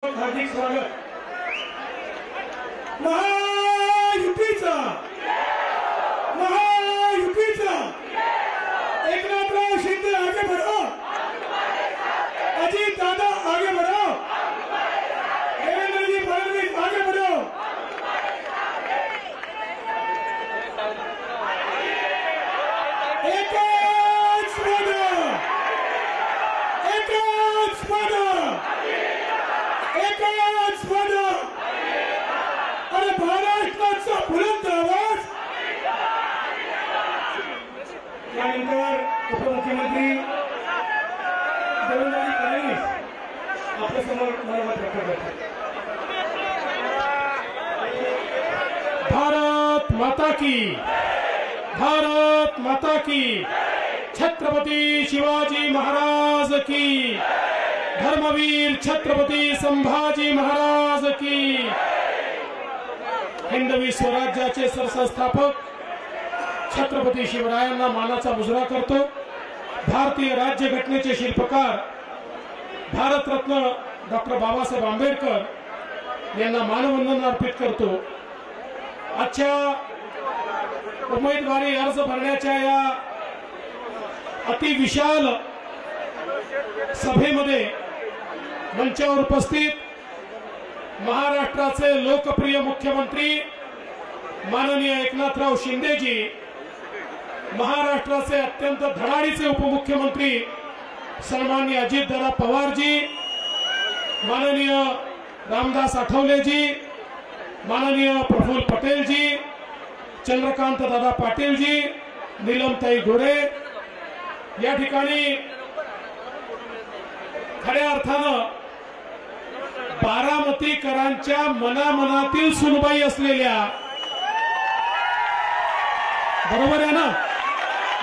हार्दिक स्वागत। महायुतीचा एकनाथराव शिंदे आगे बढ़ो, अजीत दादा आगे बढ़ो, देवेंद्र जी फडणवीस आगे बढ़ो। अरे महाराष्ट्राचा बुलंद आवाज। त्यानंतर उपमुख्यमंत्री देवेंद्रजी फडणवीस आपल्या समोर मनोमत व्यक्त करतात। भारत माता की छत्रपति शिवाजी महाराज की, धर्मवीर छत्रपति संभाजी महाराज की। हिंदवी स्वराज्याचे सरसंस्थापक छत्रपति शिवरायांना मानाचा मुजरा करतो। भारतीय राज्यघटनेचे शिल्पकार भारतरत्न डॉक्टर बाबासाहेब आंबेडकर यांना मानवंदना अर्पित करतो। आजच्या उमेदवारी अर्ज भरण्याच्या या अतिविशाल सभेमध्ये मंचावर उपस्थित महाराष्ट्राचे लोकप्रिय मुख्यमंत्री माननीय एकनाथराव शिंदेजी, महाराष्ट्राचे अत्यंत धडाडीचे उपमुख्यमंत्री सन्माननीय अजितदादा पवारजी, माननीय रामदास आठवलेजी, माननीय प्रफुल्ल पटेलजी, चंद्रकांत दादा पाटीलजी, नीलमताई गोरे, या ठिकाणी खऱ्या अर्थानं बारामतीकरांच्या मनामनातील सुनबाई असलेल्या, बरोबर आहे ना,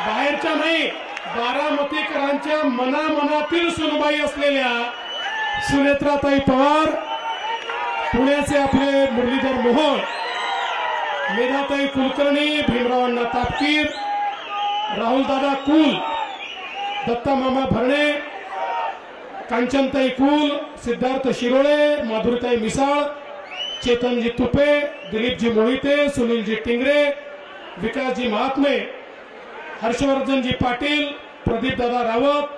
बाहेरच्या नाही, बारामतीकरांच्या मनामनातील सुनबाई असलेल्या सुनेत्राताई पवार, पुण्याचे आपले मुरलीधर मोहोळ, मेधाताई कुलकर्णी, भीमरावांना तापकीर, राहुलदादा कुल, दत्ता मामा भरणे, कांचनताई कुल, सिद्धार्थ शिरोळे, माधुरीताई मिसाळ, चेतनजी तुपे, दिलीपजी मोहिते, सुनीलजी टिंगरे, विकासजी महात्मे, हर्षवर्धनजी पाटील, प्रदीपदादा रावत,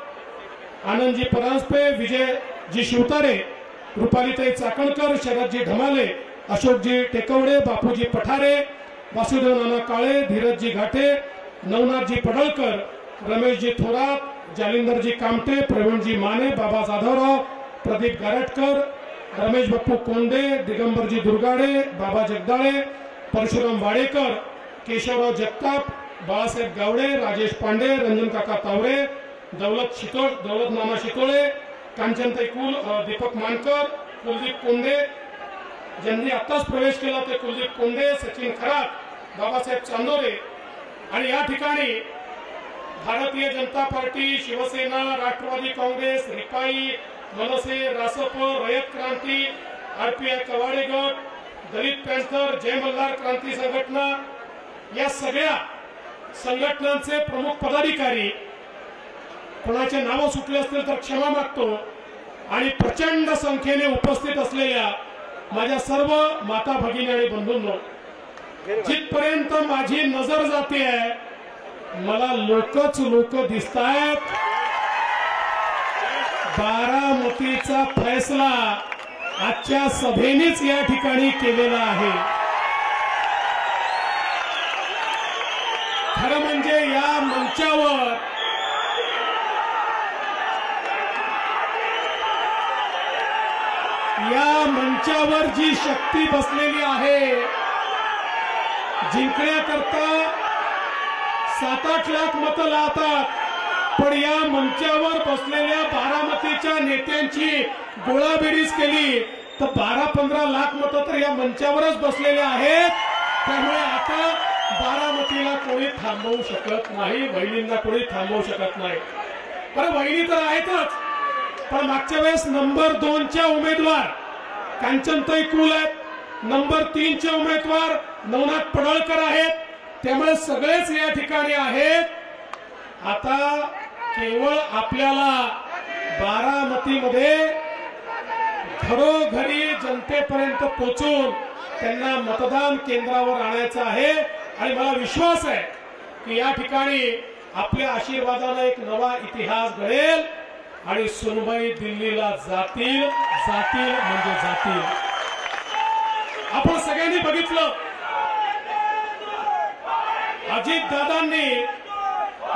आनंदजी परांजपे, विजयजी शिवतारे, रुपालीताई चाकणकर, शरदजी ढमाले, अशोकजी टेकवडे, बापूजी पठारे, वासुदेव नाना काळे, धीरजजी घाटे, नवनाथजी पडळकर, रमेशजी थोरात, जालिंदरजी कामटे, प्रवीणजी माने, बाबा जाधवराव, प्रदीप गारटकर, रमेश बाप्पू कोंडे, दिगंबरजी दुर्गाडे, बाबा जगदाळे, परशुराम वाडेकर, केशवराव जगताप, बाळासाहेब गावडे, राजेश पांडे, रंजन काका तावरे, दौलत नाना शितोळे, कांचनताई कुल, दीपक मानकर, कुलदीप कोंडे, ज्यांनी आताच प्रवेश केला ते कुलदीप कोंडे, सचिन खरात, बाबासाहेब चांदोरे। आणि या ठिकाणी भारतीय जनता पार्टी, शिवसेना, राष्ट्रवादी काँग्रेस, रिपाई, मनसे, रासप, रयत क्रांती, आरपीआय कवाडे गट, दलित पॅन्थर, जय मल्हार क्रांती संघटना, या सगळ्या संघटनांचे प्रमुख पदाधिकारी, कोणाचे नाव सुटले असतील तर क्षमा मागतो, आणि प्रचंड संख्येने उपस्थित असलेल्या माझ्या सर्व माता भगिनी आणि बंधूंनो, जिथपर्यंत माझी नजर जाते आहे मला लोकच लोक दिसतायत। बारामतीचा फैसला आजच्या सभेनेच या ठिकाणी केलेला आहे। खरं म्हणजे या मंचावर जी शक्ती बसलेली आहे, जिंकण्याकरता 7-8 लाख मतं लावतात, पण या मंचावर बसलेल्या बारामतीच्या नेत्यांची गोळाबेरीज केली तर 12-15 लाख मतं तर या मंचावरच बसलेले आहेत। त्यामुळे आता बारामतीला कोणी थांबवू शकत नाही, वहिनींना कोणी थांबवू शकत नाही। पण वहिनी तर आहेतच, पण मागच्या वेळेस नंबर 2च्या उमेदवार कांचनताई कुल आहेत, नंबर 3चे उमेदवार नवनाथ पडळकर आहेत, त्यामुळे सगळेच या ठिकाणी आहेत। आता केवळ आपल्याला बारामतीमध्ये घरोघरी जनतेपर्यंत पोहोचून त्यांना मतदान केंद्रावर आणायचं आहे। आणि मला विश्वास आहे की या ठिकाणी आपल्या आशीर्वादाने एक नवा इतिहास घडेल आणि सुनबाई दिल्लीला जातील जातील म्हणजे जातील। आपण सगळ्यांनी बघितलं अजितदादांनी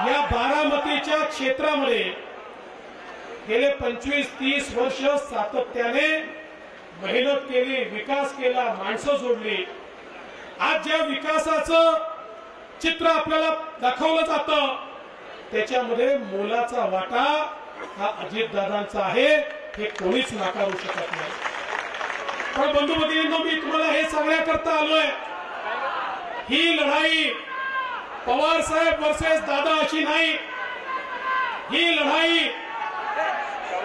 या बारामतीच्या क्षेत्रामध्ये गेले 25-30 वर्ष सातत्याने मेहनत केली, विकास केला, माणसं जोडली। आज ज्या विकासाचं चित्र आपल्याला दाखवलं जातं त्याच्यामध्ये मोलाचा वाटा हा अजितदादांचा आहे, हे कोणीच नाकारू शकत नाही। पण बंधू भगिनींनो, मी तुम्हाला हे सांगण्याकरता आलोय, ही लढाई पवार साहेब वर्सेस दादा अशी नाही। ही लढाई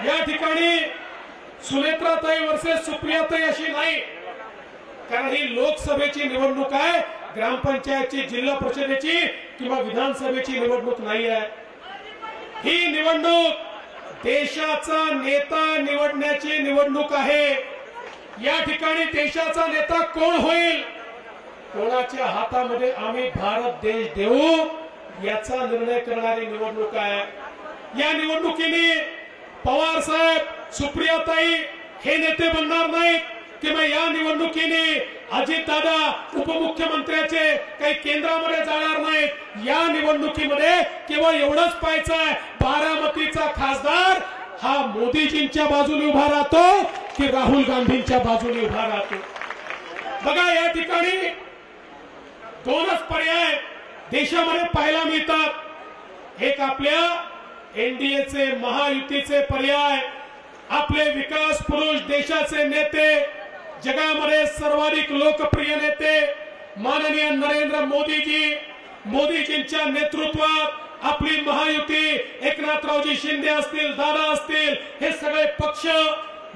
या ठिकाणी सुनेत्राताई वर्सेस सुप्रियाताई अशी नाही, कारण ही लोकसभेची निवडणूक आहे, ग्रामपंचायतची, जिल्हा परिषदेची किंवा विधानसभेची निवडणूक नाही आहे। ही निवडणूक देशाचा नेता निवडण्याची निवडणूक आहे। या ठिकाणी देशाचा नेता कोण होईल, कोणाच्या हातामध्ये आम्ही भारत देश देऊ याचा निर्णय करणारी निवडणूक आहे। या निवडणुकीने पवार साहेब, सुप्रियाताई हे नेते बनणार नाहीत किंवा या निवडणुकीने अजितदादा उपमुख्यमंत्र्याचे काही केंद्रामध्ये जाणार नाहीत। या निवडणुकीमध्ये केवळ एवढंच पाहायचं आहे, बारामतीचा खासदार हा मोदीजींच्या बाजूने उभा राहतो की राहुल गांधींच्या बाजूने उभा राहतो। बघा, या ठिकाणी दोनच पर्याय देशामध्ये पाहायला मिळतात। एक आपल्या एनडीएचे, महायुतीचे पर्याय, आपले विकास पुरुष, देशाचे नेते, जगामध्ये सर्वाधिक लोकप्रिय नेते माननीय नरेंद्र मोदीजी, मोदीजींच्या नेतृत्वात आपली महायुती, एकनाथरावजी शिंदे असतील, दादा असतील, हे सगळे पक्ष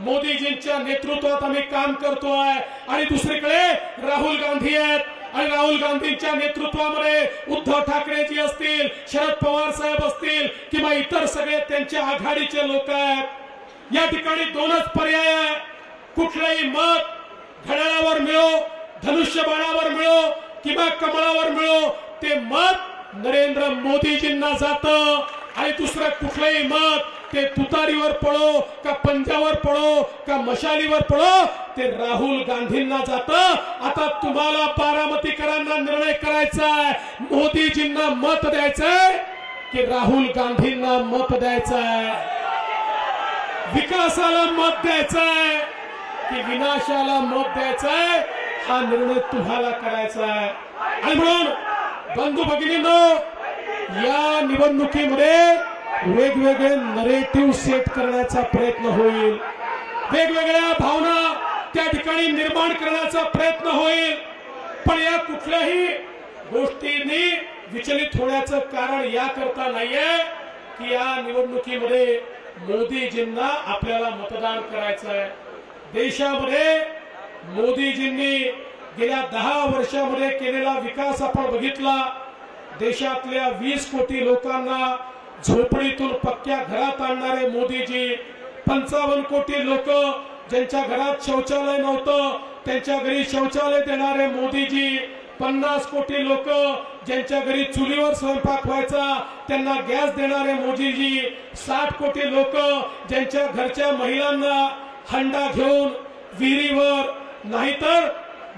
मोदीजींच्या नेतृत्वात आम्ही काम करतोय। आणि दुसरीकडे राहुल गांधी आहेत आणि राहुल गांधींच्या नेतृत्वामध्ये उद्धव ठाकरेजी असतील, शरद पवार साहेब असतील किंवा इतर सगळे त्यांच्या आघाडीचे लोक आहेत। या ठिकाणी दोनच पर्याय आहे, कुठलंही मत घड्याळावर मिळो, धनुष्यबाणावर मिळो किंवा कमळावर मिळो, ते मत नरेंद्र मोदीजींना जातं। आणि दुसरं कुठलंही मत ते तुतारीवर पडो का पंजावर पडो का मशालीवर पडो, ते राहुल गांधींना जातं। आता तुम्हाला बारामतीकरांना निर्णय करायचा आहे, मोदीजींना मत द्यायचंय की राहुल गांधींना मत द्यायचंय, विकासाला मत द्यायचंय की विनाशाला मत द्यायचंय, हा निर्णय तुम्हाला करायचा आहे। आणि म्हणून बंधू भगिनींनो, या निवडणुकीमध्ये वेगवेगळे नरेटिव्ह सेट करण्याचा प्रयत्न होईल, वेगवेगळ्या भावना त्या ठिकाणी निर्माण करण्याचा प्रयत्न होईल। पण या कुठल्याही गोष्टींनी विचलित होण्याचं कारण याकरता नाहीये की या निवडणुकीमध्ये मोदीजींना आपल्याला मतदान करायचं आहे। देशामध्ये मोदीजींनी गेल्या 10 वर्षामध्ये केलेला विकास आपण बघितला। देशातल्या 20 कोटी लोकांना झोपडीतून पक्क्या घरात आणणारे मोदीजी, 55 कोटी लोक ज्यांच्या घरात शौचालय नव्हतं त्यांच्या घरी शौचालय देणारे मोदीजी, 50 कोटी लोक ज्यांच्या घरी चुलीवर स्वयंपाक व्हायचा त्यांना गॅस देणारे मोदीजी, 60 कोटी लोक ज्यांच्या घरच्या महिलांना हंडा घेऊन विहिरीवर नाहीतर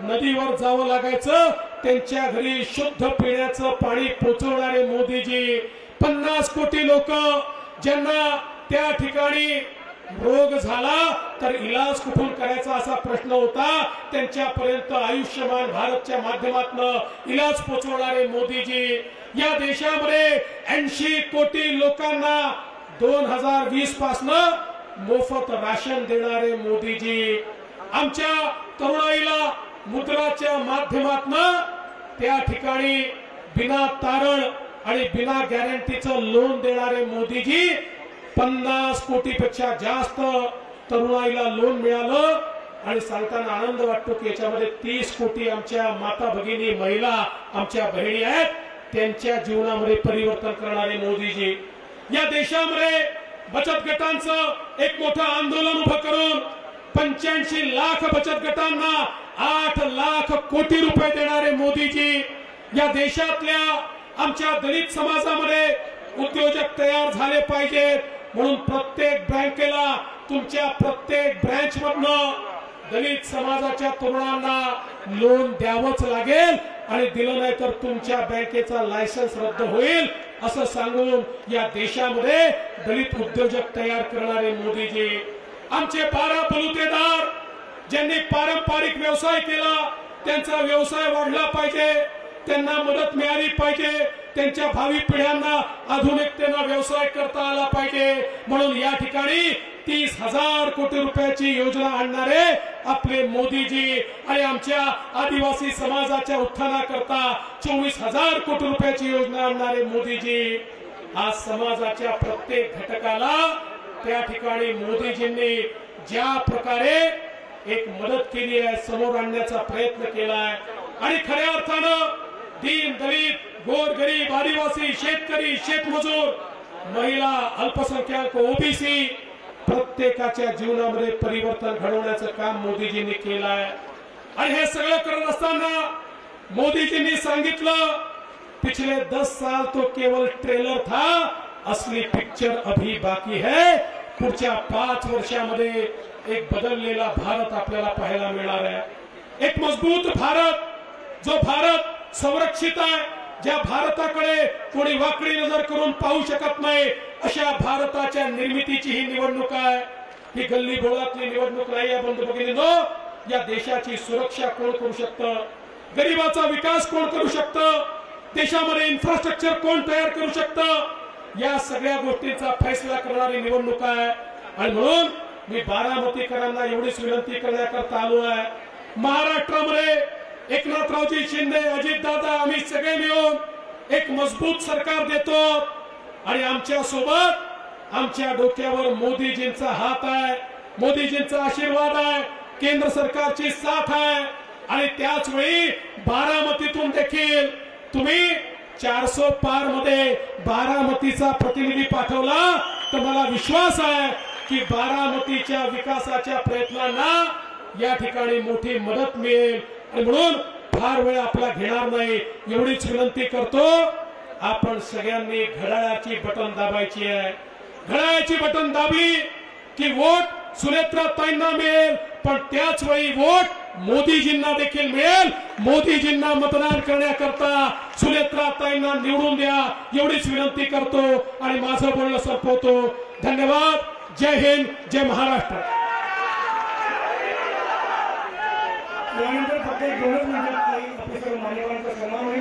नदीवर जावं लागायचं त्यांच्या घरी शुद्ध पिण्याचं पाणी पोहोचवणारे मोदीजी, 50 कोटी लोक ज्यांना त्या ठिकाणी रोग झाला तर इलाज कुठून करायचा असा प्रश्न होता, त्यांच्यापर्यंत आयुष्यमान भारतच्या माध्यमातून इलाज पोहोचवणारे मोदीजी। या देशामध्ये 80 कोटी लोकांना 2020 पासून मोफत राशन देणारे मोदीजी, आमच्या तरुणाईला मुद्राच्या माध्यमातून त्या ठिकाणी बिना तारण आणि बिना गॅरंटीचं लोन देणारे मोदीजी, 50 कोटीपेक्षा जास्त तरुणाईला लोन मिळालं। आणि सांगताना आनंद वाटतो की याच्यामध्ये 30 कोटी आमच्या माता भगिनी, महिला आमच्या बहिणी आहेत, त्यांच्या जीवनामध्ये परिवर्तन करणारे मोदीजी। या देशामध्ये बचत गटांचं एक मोठं आंदोलन उभं करून 85 लाख बचत गटांना 8 लाख कोटी रुपये देणारे मोदीजी या देशातल्या आमच्या दलित समाजामध्ये उद्योजक तयार झाले पाहिजेत म्हणून प्रत्येक बँकेला तुमच्या प्रत्येक ब्रँच मधनं दलित समाजाच्या तरुणांना लोन द्यावंच लागेल आणि दिलं नाही तर तुमच्या बँकेचा लायसन्स रद्द होईल असं सांगून या देशामध्ये दलित उद्योजक तयार करणारे मोदीजी आमचे 12 बलुतेदार ज्यांनी पारंपरिक व्यवसाय केला त्यांचा व्यवसाय वाढला पाहिजे त्यांना मदत मिळाली पाहिजे त्यांच्या भावी पिढ्यांना आधुनिकतेने व्यवसाय करता आला पाहिजे म्हणून या ठिकाणी 30,000 कोटी रुपयाची योजना आणणारे आपले मोदीजी आणि आमच्या आदिवासी समाजाच्या उत्थानाकरता 24,000 कोटी रुपयाची योजना आणणारे मोदीजी आज समाजाच्या प्रत्येक घटकाला त्या ठिकाणी मोदीजींनी ज्या प्रकारे एक मदत केली आहे समोर आणण्याचा प्रयत्न केलाय आणि खऱ्या अर्थानं दीन दलित गोरगरीब आदिवासी शेतकरी शेतमजूर महिला अल्पसंख्याक ओबीसी प्रत्येकाच्या जीवनामध्ये परिवर्तन घडवण्याचं काम मोदीजींनी केलं आहे आणि हे सगळं करत असताना मोदीजींनी सांगितलं पिछले 10 साल तो केवल ट्रेलर था असली पिक्चर अभी बाकी है पुढच्या 5 वर्षामध्ये एक बदललेला भारत आपल्याला पाहायला मिळणार आहे एक मजबूत भारत जो भारत संरक्षित आहे ज्या भारताकडे कोणी वाकडी नजर करून पाहू शकत नाही अशा भारताच्या निर्मितीची ही निवडणूक आहे ही गल्ली बोळातली निवडणूक नाही या बंधू भगिनींनो या देशाची सुरक्षा कोण करू शकतं गरिबाचा विकास कोण करू शकतं देशामध्ये इन्फ्रास्ट्रक्चर कोण तयार करू शकतं या सगळ्या गोष्टींचा फैसला करणारी निवडणूक आहे आणि म्हणून मी बारामतीकरांना एवढीच विनंती करण्याकरता आलो आहे महाराष्ट्रामध्ये एकनाथरावजी शिंदे अजितदादा आम्ही सगळे मिळून एक मजबूत सरकार देतो आणि आमच्या सोबत आमच्या डोक्यावर मोदीजींचा हात आहे मोदीजींचा आशीर्वाद आहे केंद्र सरकारची साथ आहे आणि त्याच वेळी बारामतीतून देखील तुम्ही 400 पार मध्ये बारामतीचा प्रतिनिधी पाठवला तर मला विश्वास आहे की बारामतीच्या विकासाच्या प्रयत्नांना या ठिकाणी मोठी मदत मिळेल आणि म्हणून फार वेळ आपला घेणार नाही एवढीच विनंती करतो आपण सगळ्यांनी घड्याळाची बटन दाबायची आहे घड्याळाची बटन दाबली की वोट सुनेत्राताईंना मिळेल पण त्याच वेळी वोट मोदीजींना देखील मिळेल मोदीजींना मतदान करण्याकरता सुनेत्राताईंना निवडून द्या एवढीच विनंती करतो आणि माझं बोलणं संपवतो धन्यवाद जय हिंद जय महाराष्ट्र यानंतर फक्त 2 मिनिटात काही आपल्या सर्व मान्यवरांचा सन्मान होईल